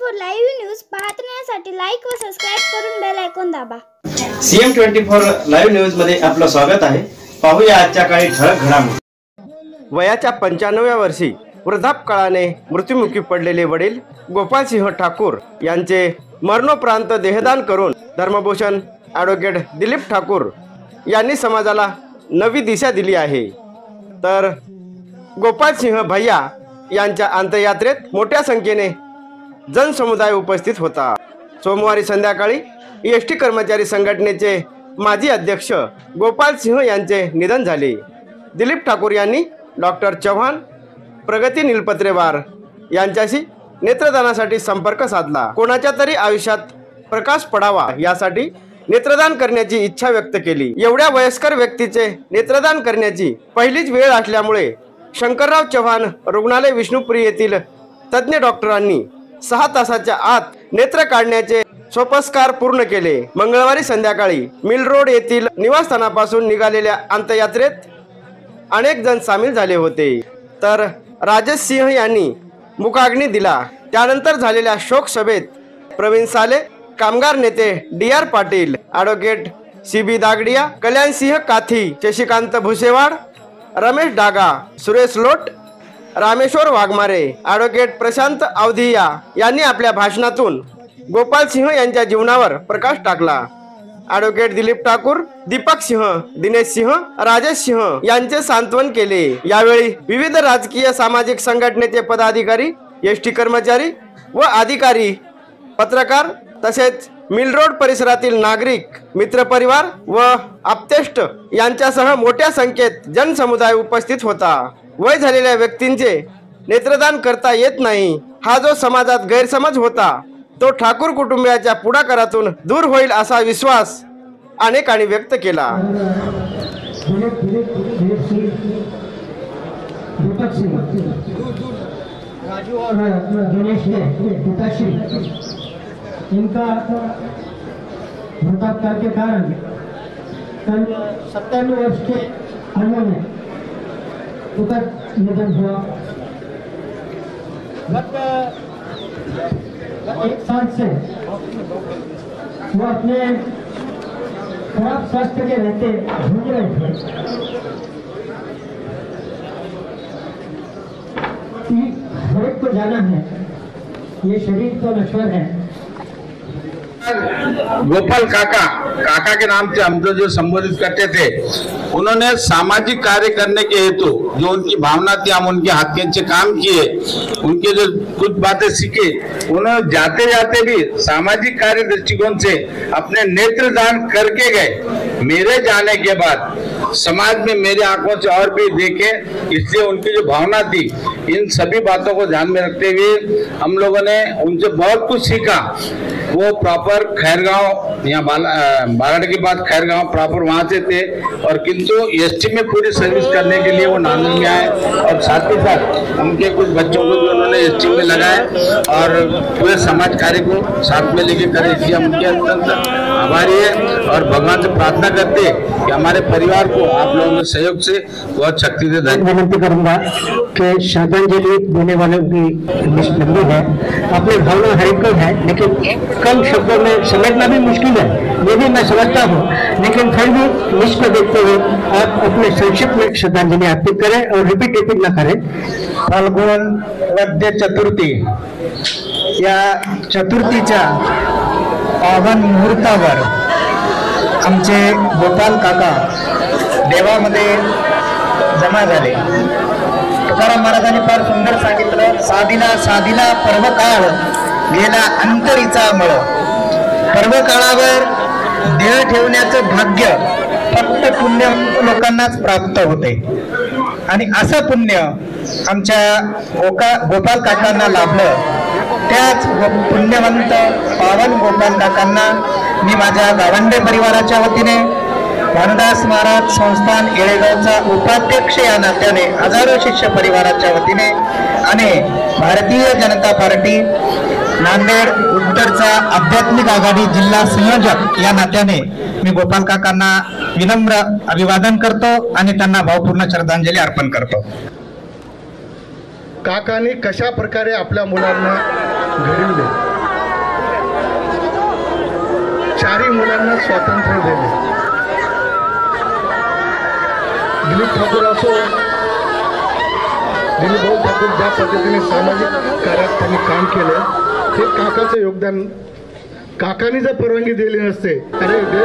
CM24 live news पाहण्यासाठी like व subscribe करून बेल आयकॉन दाबा। CM24 लाईव्ह न्यूज मध्ये आपलं स्वागत आहे। पाहूया आजच्या काही ठळक घडामोडी। वयाच्या 95व्या वर्षी वृद्धापकाळाने मृत्युमुखी पडलेले वडील गोपालसिंह ठाकूर यांचे मरणोपरांत देहदान करून धर्मभूषण ॲडव्होकेट दिलीप ठाकूर यांनी समाजाला नवी दिशा दिली आहे। तर गोपालसिंह भैया यांच्या अंत्ययात्रेत मोठ्या संख्येने जनसमुदाय उपस्थित होता। सोमवारी संध्याकाळी एसटी कर्मचारी संघटनेचे माजी अध्यक्ष गोपालसिंह यांचे निधन झाले। दिलीप ठाकूर यांनी डॉक्टर चव्हाण, प्रगती नीलपत्रेवार यांच्याशी नेत्रदानासाठी संपर्क साधला। कोणाच्या तरी आयुष्यात प्रकाश पडावा यासाठी नेत्रदान करण्याची इच्छा व्यक्त केली। एवढ्या वयस्कर व्यक्तीचे नेत्रदान करण्याची पहिलीच वेळ असल्यामुळे शंकरराव चव्हाण रुग्णालय विष्णुपुरी येथील तज्ञ डॉक्टरांनी 6 तासाच्या आत नेत्र काढण्याचे सोपस्कार पूर्ण केले। मंगळवारी संध्याकाळी मिल रोड येथील निवासस्थानापासून निघालेल्या अंत्ययात्रेत अनेक जण सामील झाले होते। तर राजेश सिंह यांनी मुखाग्नी दिला। त्यानंतर झालेल्या शोक सभेत प्रवीण साले, कामगार नेते DR Patil, advocate CB Dagdiya, Kalyan Singh काथी, शशिकांत भुसेवाड, रमेश डागा, सुरेश लोट, रामेश्वर वाघमारे, ॲडव्होकेट प्रशांत अवधिया यांनी आपल्या भाषणातून गोपालसिंह यांच्या जीवनावर प्रकाश टाकला। ॲडव्होकेट दिलीप ठाकूर, दीपक सिंह, दिनेश सिंह, राजेश सिंह यांचे सांत्वन केले। यावेळी विविध राजकीय सामाजिक संघटनेचे पदाधिकारी, एसटी कर्मचारी व अधिकारी, पत्रकार तसेच मिल रोड परिसरातील नागरिक, मित्रपरिवार व आप्तेष्ट यांच्यासह मोठ्या संख्येत जनसमुदाय उपस्थित होता। वय झालेल्या व्यक्तींचे नेत्रदान करता येत नाही हा जो समाजात गैरसमज होता तो ठाकूर कुटुंबियाच्या पुढाकारातून दूर होईल असा विश्वास अनेकांनी व्यक्त केला। राजू और दिनेश ने पिताश्री इनका वृद्धापकाल के कारण कल 97 वर्ष के आयु में दुखद निधन हुआ। गत 1 साल से वो अपने खराब स्वास्थ्य के रहते जूझ रहे थे। हर एक को जाना है ये शरीर तो नश्वर है। गोपाल काका के नाम से हम जो संबोधित करते थे, उन्होंने सामाजिक कार्य करने के हेतु जो उनकी भावना थी, हम उनके हाथ के नीचे काम किए, उनके जो कुछ बातें सीखे, उन्होंने जाते जाते भी सामाजिक कार्य दृष्टिकोण से अपने नेत्रदान करके गए। मेरे जाने के बाद समाज में मेरी आंखों से और भी देखे, इसलिए उनकी जो भावना थी, इन सभी बातों को ध्यान में रखते हुए हम लोगों ने उनसे बहुत कुछ सीखा। वो प्रॉपर खैरगांव, यहाँ बालाड के बाद खैरगांव प्रॉपर वहाँ से थे, और किंतु एसटी में पूरी सर्विस करने के लिए वो नांदेड़ में आए, और साथ ही साथ उनके कुछ बच्चों को भी उन्होंने एसटी में लगाए और पूरे समाज कार्य को साथ में लेके करे, इसलिए हम उनके अत्यंत आभारी है और भगवान से प्रार्थना करते हैं कि हमारे परिवार को आप लोगों के सहयोग से बहुत शक्ति दे। विनती करूंगा कि श्रद्धांजलि देने वालों की लिस्ट लंबी है, अपनी भावना हर एक को है, लेकिन कम शब्दों में समेटना भी मुश्किल है, ये भी मैं समझता हूँ, लेकिन फिर भी लिस्ट को देखते हुए आप अपने संक्षिप्त में श्रद्धांजलि अर्पित करें और रिपीट न करें। फाल्गुन वद्य चतुर्थी या चतुर्थीच्या पावन मुहूर्तावर आमचे गोपाल काका देवामध्ये जमा झाले। तुकाराम महाराजांनी फार सुंदर सांगितलं, साधिला पर्वकाळ गेला अंतरीचा मळ। पर्वकाळावर देह ठेवण्याचं भाग्य फक्त पुण्यवंत लोकांनाच प्राप्त होते, आणि असं पुण्य आमच्या गोपाल काकांना लाभलं। त्याच पुण्यवंत पावन गोपाल काकांना मी माझ्या गावंडे परिवाराच्या वतीने, भानुदास महाराज संस्थान येळेगावचा उपाध्यक्ष या नात्याने, हजारो शिष्य परिवाराच्या वतीने आणि भारतीय जनता पार्टी नांदेड उत्तरचा आध्यात्मिक आघाडी जिल्हा संयोजक या नात्याने मी गोपाल काकांना विनम्र अभिवादन करतो आणि त्यांना भावपूर्ण श्रद्धांजली अर्पण करतो। काकांनी कशा प्रकारे आपल्या मुलांना घडविले चारही मुलांना स्वातंत्र्य दिले. दिलीप ठाकूर असो, दिलीपभाऊ ठाकूर ज्या पद्धतीने सामाजिक कार्यात त्यांनी काम केलं हे काकाचं योगदान. काकांनी जर परवानगी दिली नसते, अरे दे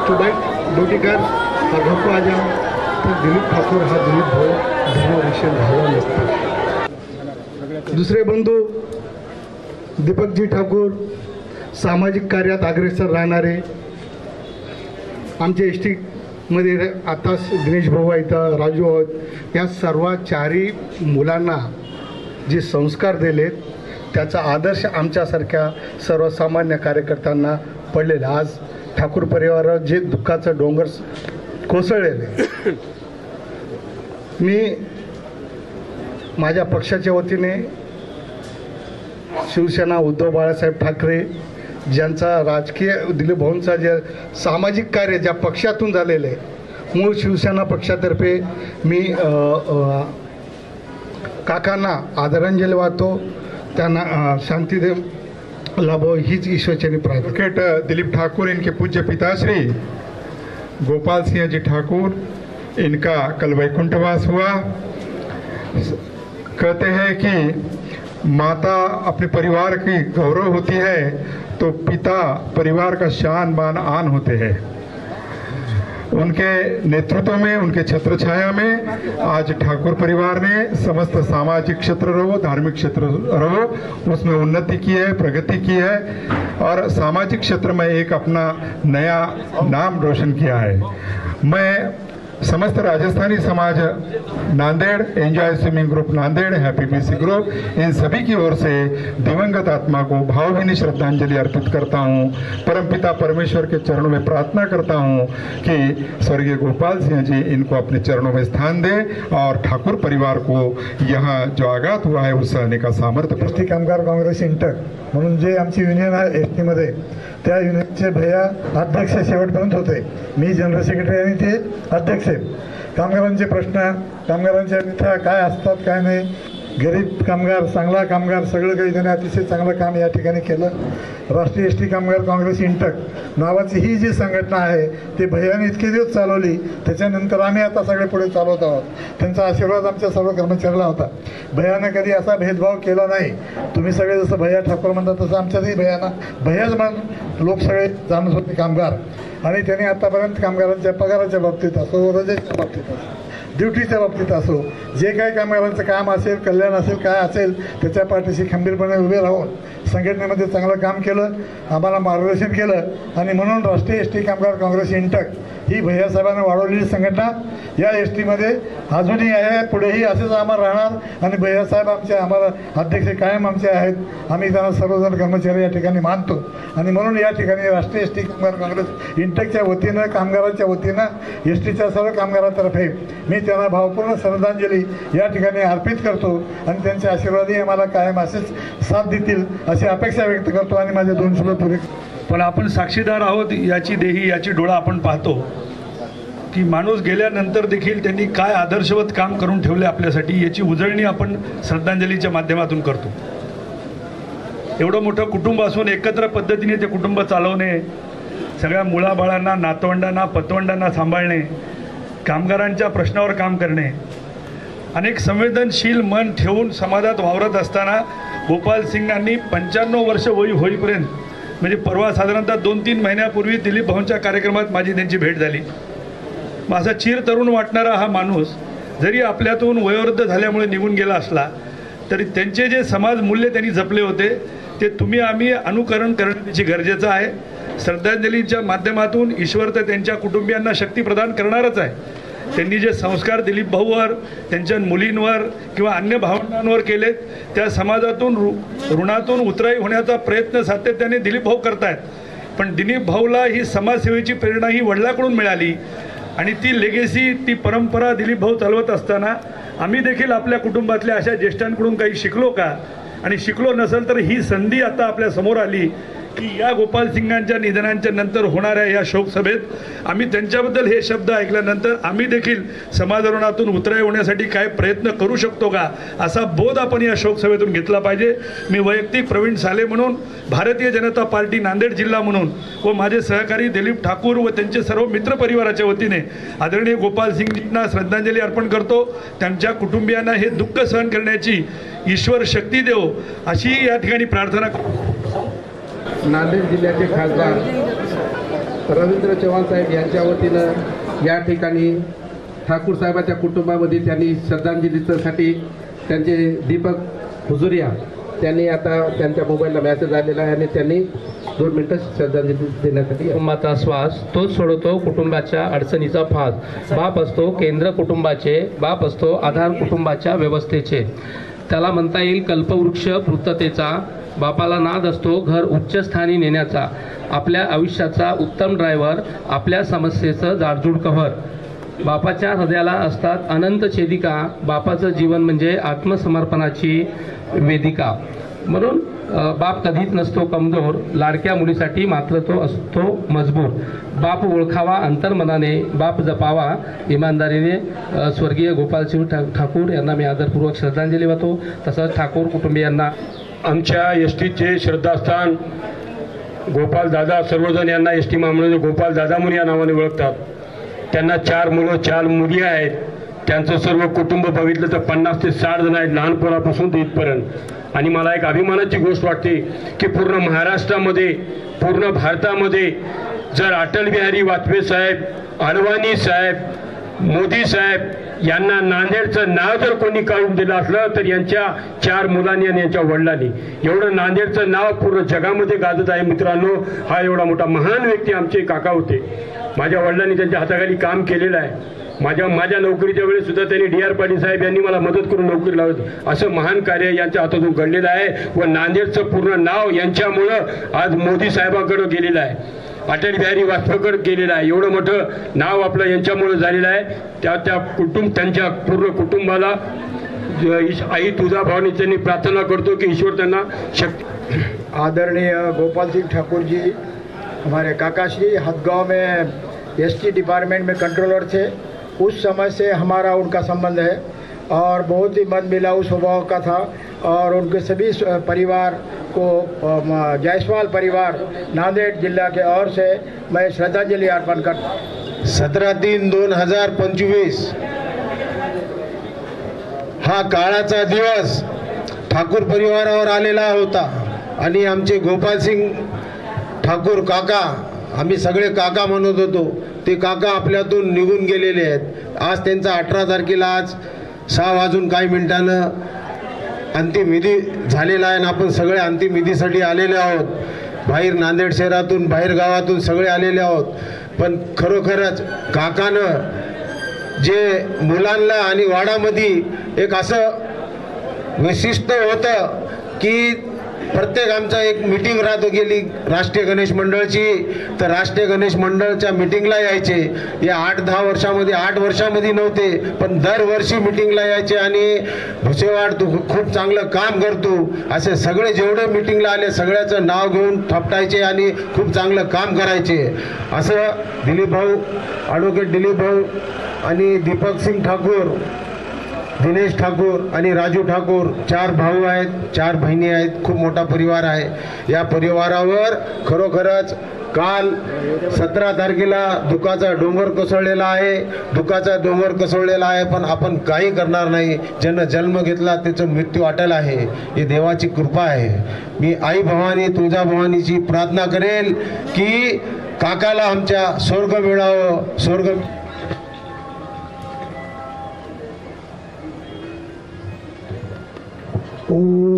तू बाई ड्युटी कर हा घप्पा आजा, तर दिलीप ठाकूर हा दिलीप भाऊ धर्मविषय झाला नसता. दुसरे बंधू दीपकजी ठाकूर सामाजिक कार्यात अग्रेसर राहणारे, आमचे एस मध्ये आता दिनेश भाऊ आहेत, राजू आहेत, या सर्व चारही मुलांना जे संस्कार दिलेत त्याचा आदर्श आमच्यासारख्या सर्वसामान्य कार्यकर्त्यांना पडलेला. आज ठाकूर परिवारावर जे दुःखाचं डोंगर कोसळलेले, मी माझ्या पक्षाच्या वतीने शिवसेना उद्धव बाळासाहेब ठाकरे ज्यांचा राजकीय दिलीप भाऊंचा जे सामाजिक कार्य ज्या पक्षातून झालेलं आहे, मूळ शिवसेना पक्षातर्फे मी काकांना आदरांजली वाहतो, त्यांना शांतिदेव लाभो हीच ईश्वरचरणी प्रार्थना. एडवोकेट दिलीप ठाकुर इनके पूज्य पिताश्री गोपाल सिंह जी ठाकुर, इनका कल वैकुंठवास हुआ. कहते हैं कि माता अपने परिवार की गौरव होती है तो पिता परिवार का शान बान आन होते हैं. उनके नेतृत्व में, उनके छत्र छाया में आज ठाकुर परिवार ने समस्त सामाजिक क्षेत्र रहो, धार्मिक क्षेत्र रहो, उसमें उन्नति की है, प्रगति की है और सामाजिक क्षेत्र में एक अपना नया नाम रोशन किया है. मैं समस्त राजस्थानी समाज Nanded, enjoy swimming group Nanded, happy BC group, in सभी की ओर से दिवंगत आत्मा को भावभीनी श्रद्धांजलि अर्पित करता हूँ. परमपिता परमेश्वर के चरणों में प्रार्थना करता हूँ कि स्वर्गीय गोपाल सिंह जी इनको अपने चरणों में स्थान दें और ठाकुर परिवार को यहाँ जो आघात हुआ है उस सहने का सामर्थ्य. एसटी कामगार काँग्रेस इंटक म्हणून जे आमची युनियन आहे एस टीमध्ये, त्या युनियनचे भैया अध्यक्ष शेवटपर्यंत होते. मी जनरल सेक्रेटरी आणि ते अध्यक्ष. कामगारांचे प्रश्न, कामगारांच्या इथं काय असतात काय नाही, गरीब कामगार, चांगला कामगार, सगळं काही त्याने अतिशय चांगलं काम या ठिकाणी केलं. राष्ट्रीय एस टी कामगार काँग्रेस इंटक नावाची ही जी संघटना आहे ती भैयाने इतके दिवस चालवली, त्याच्यानंतर आम्ही आता सगळे पुढे चालवत आहोत. त्यांचा आशीर्वाद आमच्या सर्व कर्मचाऱ्याला होता. भैयानं कधी असा भेदभाव केला नाही. तुम्ही सगळे जसं भैया ठाकूर म्हणतात तसं आमच्यातही भैयाना भैयाच म्हणून लोक सगळे जाणत होते कामगार. आणि त्यांनी आतापर्यंत कामगारांच्या पगाराच्या बाबतीत असो, रजेच्या बाबतीत असो, ड्युटीच्या बाबतीत असो, जे काही कामगारांचं काम असेल, कल्याण असेल, काय असेल त्याच्या पाठीशी खंबीरपणे उभे राहून संघटनेमध्ये चांगलं काम केलं, आम्हाला मार्गदर्शन केलं. आणि म्हणून राष्ट्रीय एस टी कामगार काँग्रेस इंटक ही भैयासाहेबांना वाढवलेली संघटना या एस टीमध्ये अजूनही आहे, पुढेही असेच आम्हाला राहणार. आणि भैयासाहेब आम्हाला अध्यक्ष कायम आमचे आहेत. आम्ही त्यांना सर्वजण कर्मचारी या ठिकाणी मानतो. आणि म्हणून या ठिकाणी राष्ट्रीय एस टी कामगार काँग्रेस इंटकच्या वतीनं, कामगारांच्या वतीनं, एस टीच्या सर्व कामगारांतर्फे मी त्यांना भावपूर्ण श्रद्धांजली या ठिकाणी अर्पित करतो. आणि त्यांचे आशीर्वादही आम्हाला कायम असेच साथ देतील अशी अपेक्षा व्यक्त करतो. आणि माझे 2 शब्द पुरे. पण आपण साक्षीदार आहोत याची देही, याची डोळा आपण पाहतो की माणूस गेल्यानंतर देखील त्यांनी काय आदर्शवत काम करून ठेवले आपल्यासाठी, याची उजळणी आपण श्रद्धांजलीच्या माध्यमातून करतो. एवढं मोठं कुटुंब असून एकत्र पद्धतीने ते कुटुंब चालवणे, सगळ्या मुलाबाळांना, नातवंडांना, पतवंडांना सांभाळणे, कामगारांच्या प्रश्नावर काम करणे, अनेक संवेदनशील मन ठेवून समाजात वावरत असताना गोपाल सिंगांनी 95 वर्ष होईपर्यंत, म्हणजे परवा साधारणतः 2-3 महिन्यापूर्वी दिलीप भाऊंच्या कार्यक्रमात माझी त्यांची भेट झाली. माझा चिर तरुण वाटणारा हा माणूस जरी आपल्यातून वयोवृद्ध झाल्यामुळे निघून गेला असला तरी त्यांचे जे समाज मूल्य त्यांनी जपले होते ते तुम्ही आम्ही अनुकरण करणं त्याची गरजेचं आहे. श्रद्धांजलीच्या माध्यमातून ईश्वर तर त्यांच्या कुटुंबियांना शक्ती प्रदान करणारच आहे. त्यांनी जे संस्कार दिलीप भाऊवर, त्यांच्या मुलींवर किंवा अन्य भावनांवर केलेत त्या समाजातून ऋणातून उतराई होण्याचा प्रयत्न सातत्याने दिलीप भाऊ करतायत. पण दिलीप भाऊला ही समाजसेवेची प्रेरणा ही वडिलांकडून मिळाली आणि ती लेगेसी, ती परंपरा दिलीप भाऊ चालवत असताना आम्ही देखील आपल्या कुटुंबातल्या अशा ज्येष्ठांकडून काही शिकलो का? आणि शिकलो नसेल तर ही संधी आता आपल्या समोर आली की या गोपाल सिंगांच्या निधनाच्या नंतर होणाऱ्या या शोकसभेत आम्ही त्यांच्याबद्दल हे शब्द ऐकल्यानंतर आम्ही देखील समाजावरणातून उतराई होण्यासाठी काय प्रयत्न करू शकतो का असा बोध आपण या शोकसभेतून घेतला पाहिजे। मी वैयक्तिक प्रवीण साले म्हणून, भारतीय जनता पार्टी नांदेड जिल्हा म्हणून व माझे सहकारी दिलीप ठाकूर व त्यांचे सर्व मित्रपरिवाराच्या वतीने आदरणीय गोपाल सिंगजींना श्रद्धांजली अर्पण करतो। त्यांच्या कुटुंबियांना हे दुःख सहन करण्याची ईश्वर शक्ती देवो अशी या ठिकाणी प्रार्थना। नांदेड जिल्ह्याचे खासदार रवींद्र चव्हाण साहेब यांच्या वतीनं या ठिकाणी ठाकूर साहेबाच्या कुटुंबामध्ये त्यांनी श्रद्धांजलीसाठी त्यांचे दीपक हुजुरिया त्यांनी आता त्यांच्या मोबाईलला मेसेज आलेला आहे आणि त्यांनी 2 मिनिटं श्रद्धांजली देण्यासाठी। कुटुंबाचा श्वास तोच सोडवतो कुटुंबाच्या अडचणीचा फास, बाप असतो केंद्र कुटुंबाचे, बाप असतो आधार कुटुंबाच्या व्यवस्थेचे, त्याला म्हणता येईल कल्पवृक्ष पूर्ततेचा, बापाला नाद असतो घर उच्च स्थानी नेण्याचा, आपल्या आयुष्याचा उत्तम ड्रायव्हर, आपल्या समस्येचं जाडजूड कव्हर, बापाच्या हृदयाला असतात अनंत छेदिका, बापाचं जीवन म्हणजे आत्मसमर्पणाची वेदिका। म्हणून बाप कधीच नसतो कमजोर, लाडक्या मुलीसाठी मात्र तो असतो मजबूर, बाप ओळखावा अंतर्मनाने, बाप जपावा इमानदारीने। स्वर्गीय गोपालसिंह ठाकूर यांना मी आदरपूर्वक श्रद्धांजली वाहतो। तसंच ठाकूर कुटुंबियांना आमच्या एसटीचे श्रद्धास्थान गोपाल दादा, सर्वजण यांना एसटी महामंडळ गोपाल दादा म्हणून या नावाने ओळखतात। त्यांना 4 मुलं 4 मुली आहेत। त्यांचं सर्व कुटुंब बघितलं तर 50 ते 60 जण आहेत, लहानपणापासून ते इथपर्यंत। आणि मला एक अभिमानाची गोष्ट वाटते की पूर्ण महाराष्ट्रामध्ये, पूर्ण भारतामध्ये जर अटल बिहारी वाजपेयी साहेब, अडवाणी साहेब, मोदी साहेब यांना नांदेडचं नाव जर कोणी काढून दिलं असलं तर यांच्या 4 मुलांनी आणि यांच्या वडिलांनी। एवढं नांदेडचं नाव पूर्ण जगामध्ये गाजत आहे मित्रांनो। हा एवढा मोठा महान व्यक्ती आमचे काका होते। माझ्या वडिलांनी त्यांच्या हाताखाली काम केलेलं आहे। माझ्या नोकरीच्या वेळेस सुद्धा त्यांनी डी आर पाटील साहेब यांनी मला मदत करून नोकरी लावली। असं महान कार्य यांच्या हातातून घडलेलं आहे व नांदेडचं पूर्ण नाव यांच्यामुळं आज मोदी साहेबांकडे गेलेलं आहे, अटल बिहारी वाजपेयीकडे गेलेलं आहे। एवढं मोठं नाव आपलं यांच्यामुळे झालेलं आहे। त्यांच्या पूर्ण कुटुंबाला आई तुळजाभवानी त्यांनी प्रार्थना करतो कि ईश्वर त्यांना शक्ति। आदरणीय गोपाल सिंह ठाकुर जी हमारे काका श्री हदगांव में एसटी डिपार्टमेंट में कंट्रोलर थे। उस समय से हमारा उनका संबंध है और बहुत ही मनमिलाऊ स्वभाव का था और उनके सभी परिवार को जायसवाल परिवार नांदेड़ जिला के ओर से मैं श्रद्धांजलि अर्पण करता हूँ। 17/3/2025 हा काळाचा दिवस ठाकूर परिवारावर आलेला होता आणि आमचे गोपाल सिंग ठाकूर काका, आम्ही सगळे काका म्हणत होतो, ते काका आपल्यातून निघून गेलेले आहेत। आज त्यांचा 18 तारखेला आज 6 वाजून काही मिनिटानं अंतिम विधी झालेला आहे आणि आपण सगळे अंतिम विधीसाठी आलेले आहोत। बाहेर नांदेड शहरातून, बाहेर गावातून सगळे आलेले आहोत। पण खरोखरच काकानं जे मुलांना आणि वाडामध्ये एक असं वैशिष्ट्य होतं की प्रत्येक आमचा एक मीटिंग राहत गेली राष्ट्रीय गणेश मंडळची, तर राष्ट्रीय गणेश मंडळच्या मीटिंगला यायचे। या 8-10 वर्षामध्ये, 8 वर्षामध्ये नव्हते पण दरवर्षी मीटिंगला यायचे आणि भुसेवाड तू खूप चांगलं काम करतो असे सगळे जेवढे मीटिंगला आले सगळ्याचं नाव घेऊन थपटायचे आणि खूप चांगलं काम करायचे। असं दिलीप भाऊ, ॲडव्होकेट दिलीप भाऊ आणि दीपक सिंग ठाकूर, दिनेश ठाकूर आणि राजू ठाकूर 4 भाऊ आहेत, 4 बहिणी आहेत, खूप मोठा परिवार आहे। या परिवारावर खरोखरच काल 17 तारखेला दुःखाचा डोंगर कोसळलेला आहे, दुःखाचा डोंगर कोसळलेला आहे। पण आपण काही करणार नाही, ज्यानं जन्म घेतला त्याचं मृत्यू अटल आहे, ही देवाची कृपा आहे। मी आई भवानी तुळजाभवानीची प्रार्थना करेल की काकाला आमच्या स्वर्ग मिळावं, स्वर्ग। ओम